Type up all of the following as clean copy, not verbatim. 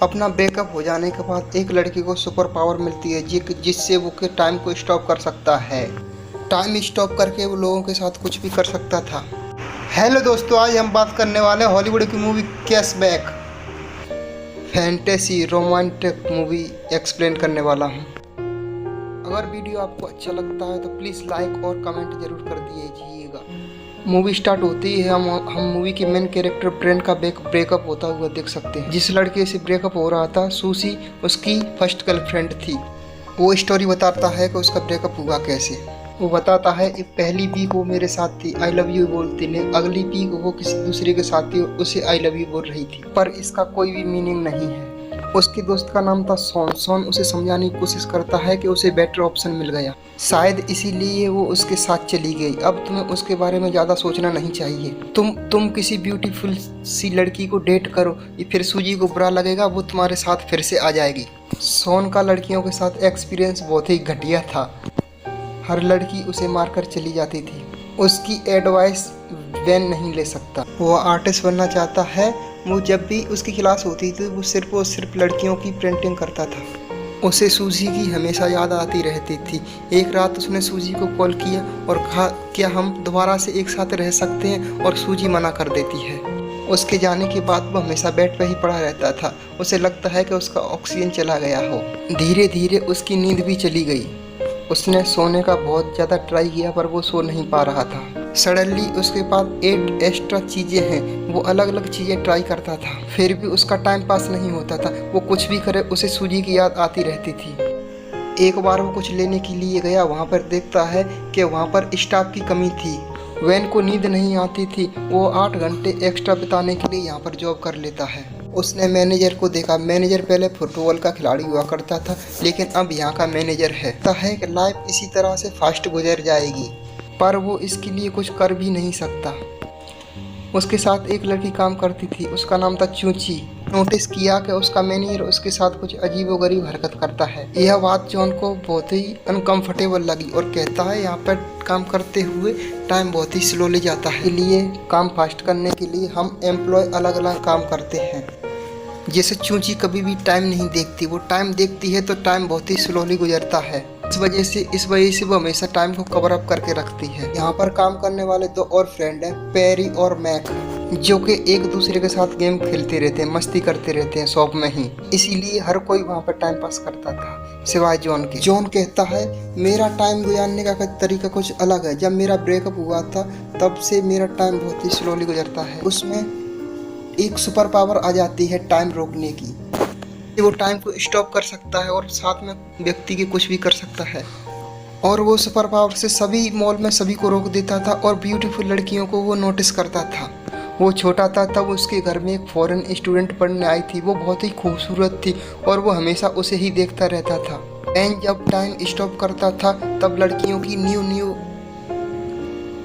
अपना ब्रेकअप हो जाने के बाद एक लड़की को सुपर पावर मिलती है जिससे वो के टाइम को स्टॉप कर सकता है। टाइम स्टॉप करके वो लोगों के साथ कुछ भी कर सकता था। हेलो दोस्तों, आज हम बात करने वाले हैं हॉलीवुड की movie cashback. Fantasy romantic movie explain करने वाला हूँ। अगर वीडियो आपको अच्छा लगता है तो प्लीज़ लाइक और कमेंट जरूर कर दीजिएगा। मूवी स्टार्ट होती है हम मूवी के मेन कैरेक्टर ब्रेन का ब्रेकअप होता हुआ देख सकते हैं। जिस लड़के से ब्रेकअप हो रहा था सूसी उसकी फर्स्ट गर्लफ्रेंड थी। वो स्टोरी बताता है कि उसका ब्रेकअप हुआ कैसे। वो बताता है कि पहली वीक वो मेरे साथ थी, आई लव यू बोलती ने, अगली वीक वो किसी दूसरे के साथ थी, उसे आई लव यू बोल रही थी, पर इसका कोई भी मीनिंग नहीं है। उसके दोस्त का नाम था सोन उसे समझाने की कोशिश करता है कि उसे बेटर ऑप्शन मिल गया, शायद इसीलिए वो उसके साथ चली गई। अब तुम्हें उसके बारे में ज़्यादा सोचना नहीं चाहिए। तुम किसी ब्यूटीफुल सी लड़की को डेट करो, फिर सूजी को बुरा लगेगा, वो तुम्हारे साथ फिर से आ जाएगी। सोन का लड़कियों के साथ एक्सपीरियंस बहुत ही घटिया था। हर लड़की उसे मारकर चली जाती थी। उसकी एडवाइस वैन नहीं ले सकता। वो आर्टिस्ट बनना चाहता है। वो जब भी उसकी क्लास होती थी वो सिर्फ लड़कियों की पेंटिंग करता था। उसे सूजी की हमेशा याद आती रहती थी। एक रात उसने सूजी को कॉल किया और कहा क्या हम दोबारा से एक साथ रह सकते हैं, और सूजी मना कर देती है। उसके जाने के बाद वो हमेशा बेड पर ही पड़ा रहता था। उसे लगता है कि उसका ऑक्सीजन चला गया हो। धीरे धीरे उसकी नींद भी चली गई। उसने सोने का बहुत ज़्यादा ट्राई किया पर वो सो नहीं पा रहा था। सडनली उसके पास 8 एक्स्ट्रा चीज़ें हैं। वो अलग अलग चीज़ें ट्राई करता था, फिर भी उसका टाइम पास नहीं होता था। वो कुछ भी करे उसे सूजी की याद आती रहती थी। एक बार वो कुछ लेने के लिए गया, वहाँ पर देखता है कि वहाँ पर स्टाफ की कमी थी। वैन को नींद नहीं आती थी। वो 8 घंटे एक्स्ट्रा बिताने के लिए यहाँ पर जॉब कर लेता है। उसने मैनेजर को देखा। मैनेजर पहले फुटबॉल का खिलाड़ी हुआ करता था, लेकिन अब यहाँ का मैनेजर है। लगता है कि लाइफ इसी तरह से फास्ट गुजर जाएगी, पर वो इसके लिए कुछ कर भी नहीं सकता। उसके साथ एक लड़की काम करती थी, उसका नाम था चूची। नोटिस किया कि उसका मैनेजर उसके साथ कुछ अजीबोगरीब हरकत करता है। यह बात जॉन को बहुत ही अनकंफर्टेबल लगी और कहता है यहाँ पर काम करते हुए टाइम बहुत ही स्लोली जाता है, इसलिए काम फास्ट करने के लिए हम एम्प्लॉय अलग अलग काम करते हैं। जैसे चूची कभी भी टाइम नहीं देखती, वो टाइम देखती है तो टाइम बहुत ही स्लोली गुजरता है। इस वजह से वो हमेशा टाइम को कवर अप करके रखती है। यहाँ पर काम करने वाले 2 और फ्रेंड हैं, पेरी और मैक, जो कि एक दूसरे के साथ गेम खेलते रहते हैं, मस्ती करते रहते हैं शॉप में ही। इसीलिए हर कोई वहाँ पर टाइम पास करता था सिवाय जॉन के। जॉन कहता है मेरा टाइम गुजारने का तरीका कुछ अलग है। जब मेरा ब्रेकअप हुआ था तब से मेरा टाइम बहुत ही स्लोली गुजरता है। उसमें एक सुपर पावर आ जाती है टाइम रोकने की। वो टाइम को स्टॉप कर सकता है और साथ में व्यक्ति के कुछ भी कर सकता है। और वो सुपर पावर से सभी मॉल में सभी को रोक देता था और ब्यूटीफुल लड़कियों को वो नोटिस करता था। वो छोटा था तब उसके घर में एक फॉरेन स्टूडेंट पढ़ने आई थी। वो बहुत ही खूबसूरत थी और वो हमेशा उसे ही देखता रहता था। एंड जब टाइम स्टॉप करता था तब लड़कियों की न्यू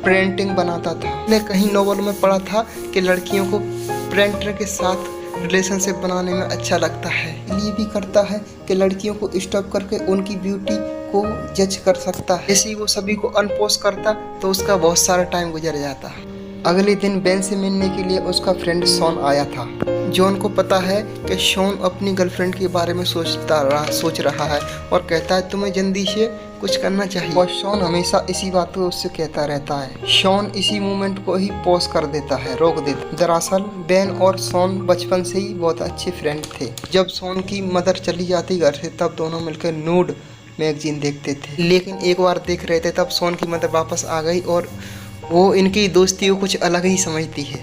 पेंटिंग बनाता था। मैंने कहीं नॉवल में पढ़ा था कि लड़कियों को पेंटर के साथ रिलेशनशिप बनाने में अच्छा लगता है। ये भी करता है कि लड़कियों को स्टॉप करके उनकी ब्यूटी को जज कर सकता है। जैसे ही वो सभी को अनपोज करता तो उसका बहुत सारा टाइम गुजर जाता। अगले दिन बेन से मिलने के लिए उसका फ्रेंड शॉन आया था। जॉन को पता है कि शॉन अपनी गर्लफ्रेंड के बारे में सोच रहा है और कहता है तुम्हें जल्दी से कुछ करना चाहिए। और शॉन हमेशा इसी बात को उससे कहता रहता है। शॉन इसी मोमेंट को ही पॉज कर देता है, रोक देता। दरअसल बेन और शॉन बचपन से ही बहुत अच्छे फ्रेंड थे। जब शॉन की मदर चली जाती घर से तब दोनों मिलकर नूड मैगजीन देखते थे। लेकिन एक बार देख रहे थे तब शॉन की मदर वापस आ गई और वो इनकी दोस्ती को कुछ अलग ही समझती है।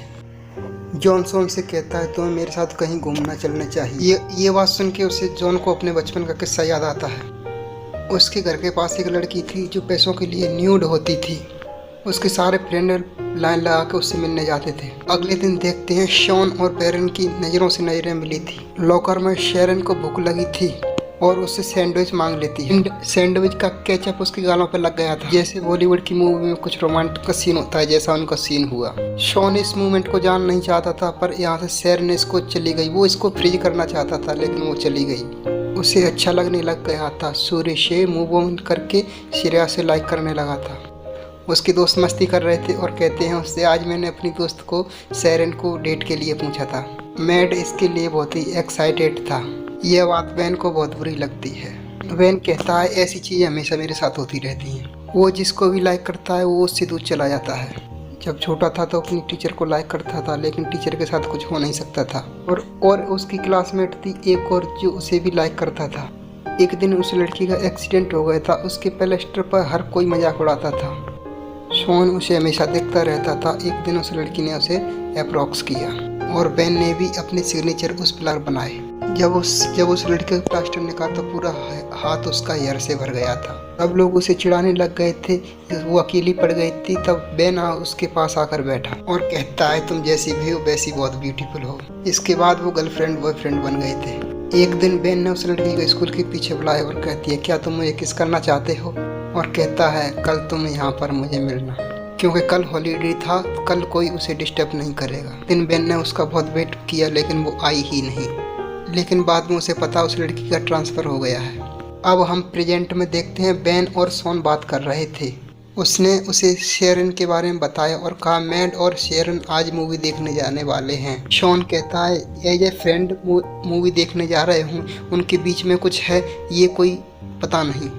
जॉन शॉन से कहता है तुम्हें मेरे साथ कहीं घूमना चलना चाहिए। ये बात सुन के उसे जॉन को अपने बचपन का किस्सा याद आता है। उसके घर के पास एक लड़की थी जो पैसों के लिए न्यूड होती थी। उसके सारे फ्रेंड लाइन लगा के उससे मिलने जाते थे। अगले दिन देखते हैं शॉन और बैरन की नज़रों से नज़रें मिली थी। लॉकर में शेरन को भूख लगी थी और उससे सैंडविच मांग लेती है। सैंडविच का केचप उसके गालों पर लग गया था। जैसे बॉलीवुड की मूवी में कुछ रोमांटिक का सीन होता है, जैसा उनका सीन हुआ। शॉन इस मूवमेंट को जान नहीं चाहता था, पर यहाँ से शेरन इसको चली गई। वो इसको फ्रीज करना चाहता था लेकिन वो चली गई। उसे अच्छा लगने लग गया था। सूर्य से मूव ऑन करके श्रेया से लाइक करने लगा था। उसके दोस्त मस्ती कर रहे थे और कहते हैं उससे आज मैंने अपनी दोस्त को शेरन को डेट के लिए पूछा था। मैड इसके लिए बहुत ही एक्साइटेड था। यह बात बेन को बहुत बुरी लगती है। बेन कहता है ऐसी चीज़ें हमेशा मेरे साथ होती रहती हैं। वो जिसको भी लाइक करता है वो उससे दूर चला जाता है। जब छोटा था तो अपनी टीचर को लाइक करता था, लेकिन टीचर के साथ कुछ हो नहीं सकता था। और उसकी क्लासमेट थी एक और जो उसे भी लाइक करता था। एक दिन उस लड़की का एक्सीडेंट हो गया था। उसके प्लेस्टर पर हर कोई मजाक उड़ाता था। शॉन उसे हमेशा देखता रहता था। एक दिन उस लड़की ने उसे अप्रोक्स किया और बेन ने भी अपने सिग्नेचर उस पर बनाए। जब उस लड़के का प्लास्टर निकाला तो पूरा हाथ उसका हेयर से भर गया था। सब लोग उसे चिढ़ाने लग गए थे। वो अकेली पड़ गई थी। तब बेन उसके पास आकर बैठा और कहता है तुम जैसी भी हो वैसी बहुत ब्यूटीफुल हो। इसके बाद वो गर्लफ्रेंड बॉयफ्रेंड बन गए थे। एक दिन बेन ने उस लड़की को स्कूल के पीछे बुलाया और कहती है क्या तुम मुझे किस करना चाहते हो। और कहता है कल तुम यहाँ पर मुझे मिलना, क्योंकि कल हॉलीडे था, कल कोई उसे डिस्टर्ब नहीं करेगा। दिन बेन ने उसका बहुत वेट किया लेकिन वो आई ही नहीं। लेकिन बाद में उसे पता उस लड़की का ट्रांसफ़र हो गया है। अब हम प्रेजेंट में देखते हैं बेन और शॉन बात कर रहे थे। उसने उसे शेरन के बारे में बताया और कहा मैड और शेरन आज मूवी देखने जाने वाले हैं। शॉन कहता है एज ए फ्रेंड मूवी देखने जा रहे हूँ, उनके बीच में कुछ है, ये कोई पता नहीं।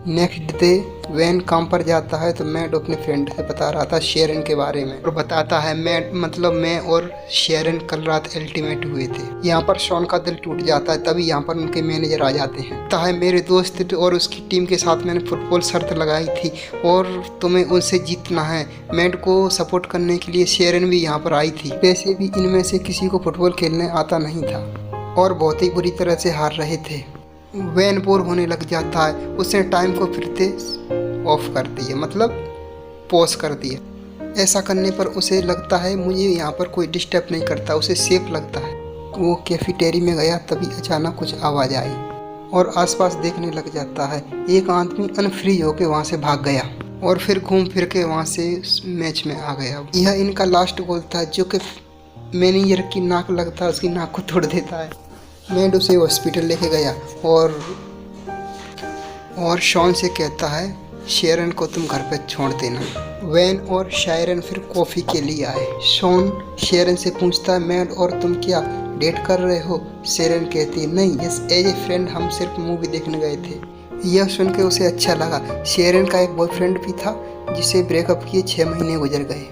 नेक्स्ट डे वैन काम पर जाता है तो मैड अपने फ्रेंड से बता रहा था शेरन के बारे में और बताता है मैड मतलब मैं और शेरन कल रात अल्टीमेट हुए थे। यहाँ पर शॉन का दिल टूट जाता है। तभी यहाँ पर उनके मैनेजर आ जाते हैं। कहता है मेरे दोस्त और उसकी टीम के साथ मैंने फुटबॉल शर्त लगाई थी और तुम्हें उनसे जीतना है। मैड को सपोर्ट करने के लिए शेरन भी यहाँ पर आई थी। वैसे भी इनमें से किसी को फुटबॉल खेलने आता नहीं था और बहुत ही बुरी तरह से हार रहे थे। वैन बोर होने लग जाता है। उसने टाइम को फिर से ऑफ कर दिया, मतलब पॉज कर दिया। ऐसा करने पर उसे लगता है मुझे यहाँ पर कोई डिस्टर्ब नहीं करता, उसे सेफ लगता है। वो कैफेटेरिया में गया तभी अचानक कुछ आवाज़ आई और आसपास देखने लग जाता है। एक आदमी अनफ्री होकर वहाँ से भाग गया और फिर घूम फिर के वहाँ से मैच में आ गया। यह इनका लास्ट गोल था जो कि मैनेजर की नाक लगता है, उसकी नाक को तोड़ देता है। मैड उसे हॉस्पिटल लेके गया और शॉन से कहता है शेरन को तुम घर पे छोड़ देना। वैन और शायरन फिर कॉफ़ी के लिए आए। शॉन शेरन से पूछता है मैड और तुम क्या डेट कर रहे हो। शेरन कहती है नहीं, यस एज ए फ्रेंड, हम सिर्फ मूवी देखने गए थे। यह सुन के उसे अच्छा लगा। शेरन का एक बॉयफ्रेंड भी था जिसे ब्रेकअप किए 6 महीने गुजर गए।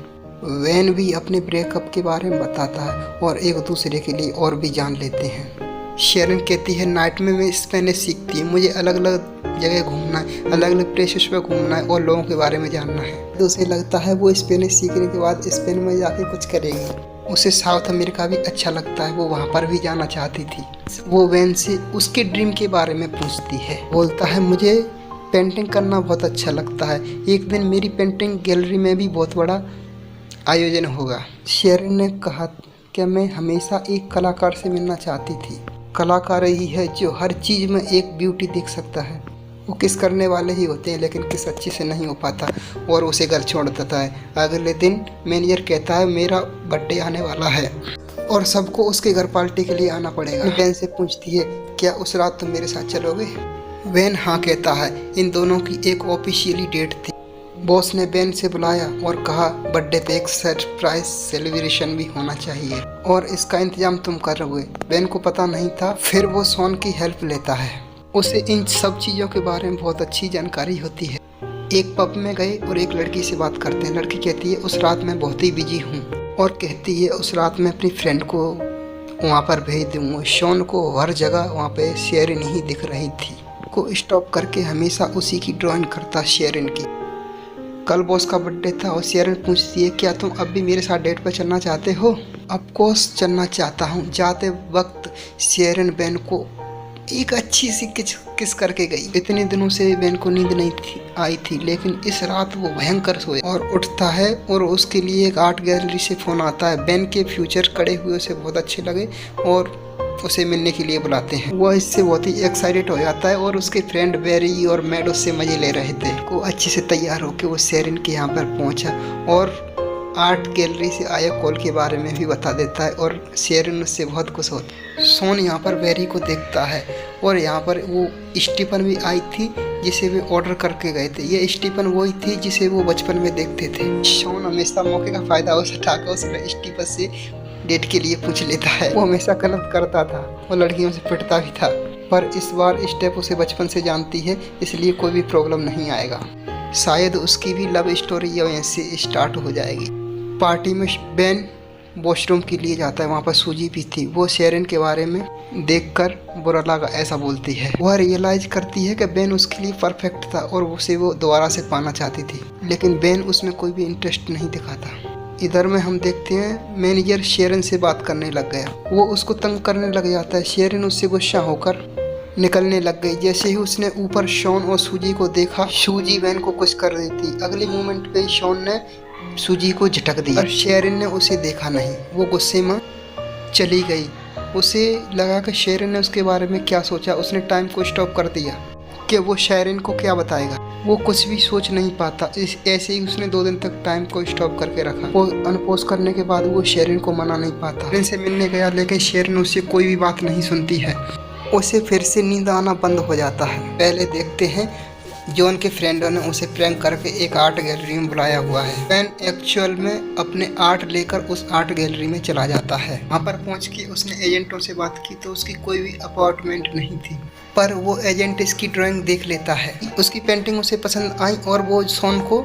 वैन भी अपने ब्रेकअप के बारे में बताता है और एक दूसरे के लिए और भी जान लेते हैं। शेरन कहती है नाइट में मैं स्पेनिश सीखती है, मुझे अलग अलग जगह घूमना है, अलग अलग प्लेसेस पे घूमना है और लोगों के बारे में जानना है। तो उसे लगता है वो स्पेनिश सीखने के बाद स्पेन में जाके कुछ करेगी। उसे साउथ अमेरिका भी अच्छा लगता है, वो वहाँ पर भी जाना चाहती थी। वो वैन से उसके ड्रीम के बारे में पूछती है। बोलता है मुझे पेंटिंग करना बहुत अच्छा लगता है, एक दिन मेरी पेंटिंग गैलरी में भी बहुत बड़ा आयोजन होगा। शेरन ने कहा कि मैं हमेशा एक कलाकार से मिलना चाहती थी। कलाकार ही है जो हर चीज़ में एक ब्यूटी देख सकता है। वो किस करने वाले ही होते हैं लेकिन किस अच्छे से नहीं हो पाता और उसे घर छोड़ देता है। अगले दिन मैनेजर कहता है मेरा बर्थडे आने वाला है और सबको उसके घर पार्टी के लिए आना पड़ेगा। वैन से पूछती है क्या उस रात तुम मेरे साथ चलोगे। वैन हाँ कहता है। इन दोनों की एक ऑफिशियली डेट थी। बॉस ने बेन से बुलाया और कहा बर्थडे पे एक सरप्राइज सेलिब्रेशन भी होना चाहिए और इसका इंतजाम तुम करोगे। बेन को पता नहीं था। फिर वो शॉन की हेल्प लेता है। उसे इन सब चीज़ों के बारे में बहुत अच्छी जानकारी होती है। एक पब में गए और एक लड़की से बात करते हैं। लड़की कहती है उस रात मैं बहुत ही बिजी हूँ और कहती है उस रात मैं अपनी फ्रेंड को वहाँ पर भेज दूँगा। शॉन को हर जगह वहाँ पे शेरन ही दिख रही थी। को स्टॉप करके हमेशा उसी की ड्राइंग करता शेरन की। कल बॉस का बर्थडे था और शेरन पूछती है क्या तुम अब भी मेरे साथ डेट पर चलना चाहते हो। ऑफ कोर्स चलना चाहता हूँ। जाते वक्त शेरन बेन को एक अच्छी सी किस करके गई। इतने दिनों से बेन को नींद नहीं आई थी लेकिन इस रात वो भयंकर सोए और उठता है और उसके लिए एक आर्ट गैलरी से फ़ोन आता है। बेन के फ्यूचर खड़े हुए उसे बहुत अच्छे लगे और उसे मिलने के लिए बुलाते हैं। वह इससे बहुत ही एक्साइटेड हो जाता है और उसके फ्रेंड बेरी और मैड उससे मजे ले रहे थे। वो अच्छे से तैयार होकर वो शेरन के यहाँ पर पहुँचा और आर्ट गैलरी से आए कॉल के बारे में भी बता देता है और शेरन उससे बहुत खुश होता है। शॉन यहाँ पर बेरी को देखता है और यहाँ पर वो स्टीफन भी आई थी जिसे वे ऑर्डर करके गए थे। ये स्टीफन वही थी जिसे वो बचपन में देखते थे। शॉन हमेशा मौके का फ़ायदा उठाकर उस स्टीफन से डेट के लिए पूछ लेता है। वो हमेशा गलत करता था, वो लड़कियों से पिटता भी था, पर इस बार स्टेप उसे बचपन से जानती है, इसलिए कोई भी प्रॉब्लम नहीं आएगा। शायद उसकी भी लव स्टोरी यहाँ से स्टार्ट हो जाएगी। पार्टी में बेन वॉशरूम के लिए जाता है, वहाँ पर सूजी भी थी। वो शेरन के बारे में देखकर बुरा लगा ऐसा बोलती है। वह रियलाइज करती है कि बेन उसके लिए परफेक्ट था और उसे वो दोबारा से पाना चाहती थी, लेकिन बेन उसमें कोई भी इंटरेस्ट नहीं दिखाता। इधर में हम देखते हैं मैनेजर शेरन से बात करने लग गया। वो उसको तंग करने लग जाता है। शेरन उससे गुस्सा होकर निकलने लग गई। जैसे ही उसने ऊपर शॉन और सूजी को देखा, सूजी बेन को कुछ कर देती। अगले मोमेंट पे शॉन ने सूजी को झटक दिया और शेरन ने उसे देखा नहीं। वो गुस्से में चली गई। उसे लगा कि शेरन ने उसके बारे में क्या सोचा। उसने टाइम को स्टॉप कर दिया कि वो शेरन को क्या बताएगा। वो कुछ भी सोच नहीं पाता। ऐसे ही उसने 2 दिन तक टाइम को स्टॉप करके रखा। वो अनपोज करने के बाद वो शेरन को मना नहीं पाता। शेरन से मिलने गया, लेकिन शेरन उससे कोई भी बात नहीं सुनती है। उसे फिर से नींद आना बंद हो जाता है। पहले देखते हैं जॉन के फ्रेंडों ने उसे प्रैंक करके एक आर्ट गैलरी में बुलाया हुआ है। बेन एक्चुअल में अपने आर्ट लेकर उस आर्ट गैलरी में चला जाता है। वहाँ पर पहुँच के उसने एजेंटों से बात की तो उसकी कोई भी अपॉइंटमेंट नहीं थी, पर वो एजेंट इसकी ड्राइंग देख लेता है। उसकी पेंटिंग उसे पसंद आई और वो शॉन को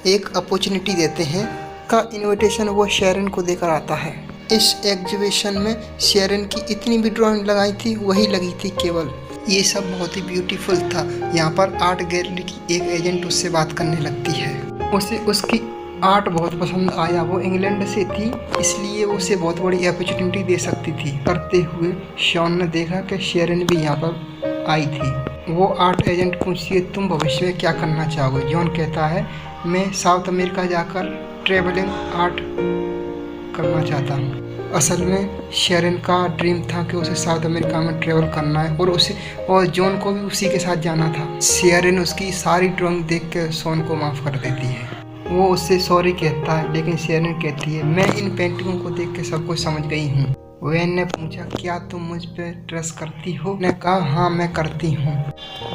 एक अपॉर्चुनिटी देते हैं का इनविटेशन वो शेरन को देकर आता है। इस एग्जीबिशन में शेरन की इतनी भी ड्राइंग लगाई थी वही लगी थी केवल। ये सब बहुत ही ब्यूटीफुल था। यहाँ पर आर्ट गैलरी की एक एजेंट उससे बात करने लगती है। उसे उसकी आर्ट बहुत पसंद आया। वो इंग्लैंड से थी, इसलिए उसे बहुत बड़ी अपॉर्चुनिटी दे सकती थी। करते हुए शॉन ने देखा कि शेरन भी यहाँ पर आई थी। वो आर्ट एजेंट पूछती है, तुम भविष्य में क्या करना चाहोगे? जॉन कहता है, मैं साउथ अमेरिका जाकर ट्रेवलिंग आर्ट करना चाहता हूँ। असल में शेरन का ड्रीम था कि उसे साउथ अमेरिका में ट्रेवल करना है और जॉन को भी उसी के साथ जाना था। शेरन उसकी सारी ड्राइंग देख के शॉन को माफ़ कर देती है। वो उससे सॉरी कहता है, लेकिन शेरन कहती है, मैं इन पेंटिंगों को देख के सब कुछ समझ गई हूँ। वैन ने पूछा, क्या तुम मुझ पर ट्रस्ट करती हो? ने कहा, हाँ मैं करती हूँ।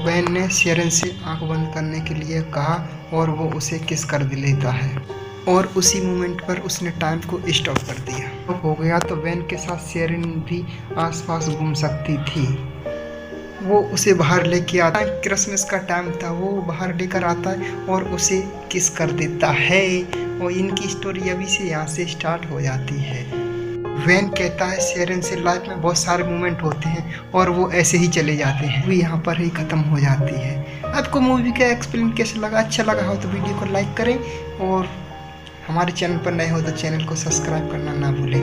वैन ने शेरन से आंख बंद करने के लिए कहा और वो उसे किस कर लेता है और उसी मोमेंट पर उसने टाइम को स्टॉप कर दिया। हो गया तो वैन के साथ शेरन भी आसपास घूम सकती थी। वो उसे बाहर लेके आता है। क्रिसमस का टाइम था। वो बाहर लेकर आता है और उसे किस कर देता है और इनकी स्टोरी अभी से यहाँ से स्टार्ट हो जाती है। वैन कहता है शेरन से लाइफ में बहुत सारे मोमेंट होते हैं और वो ऐसे ही चले जाते हैं। वो यहाँ पर ही ख़त्म हो जाती है। आपको मूवी का एक्सप्लेन कैसा लगा? अच्छा लगा हो तो वीडियो को लाइक करें और हमारे चैनल पर नए हो तो चैनल को सब्सक्राइब करना ना भूलें।